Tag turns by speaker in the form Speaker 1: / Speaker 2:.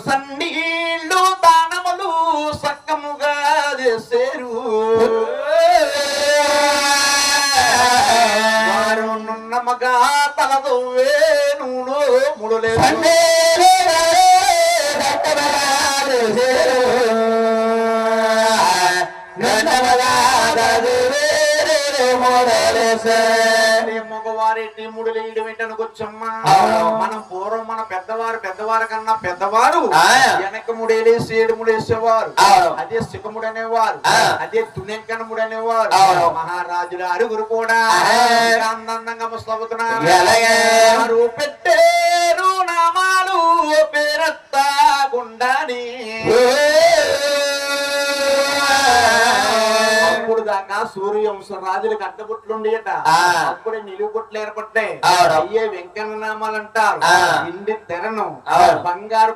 Speaker 1: సన్నీళ్ళు దానములు సక్కముగా చేసేరు వారు నున్నమగా తలదు వేణులో ముడులే మగవారి ముడులు ఇడు వెంటనుకొచ్చమ్మా మనం పూర్వం మన పెద్దవారు కన్నా పెద్దవారు వెనక ముడేలేసి ఏడు ముడేసేవారు అదే సికముడు అనేవారు అదే తునెంకనముడు అనేవారు మహారాజుల అరుగురు కూడా అందంగా ముస్తవుతున్నారు పెట్టేరు నామాలు పేరత్తా గుండాని అప్పుడు దాకా సూర్యవంశం రాజులకు అడ్డబుట్లుండేట అప్పుడే నిలువుబుట్లు ఏర్పడ్డాయి అయ్యే వెంకన్న నామాలు అంటారు ఇండి తెరను బంగారు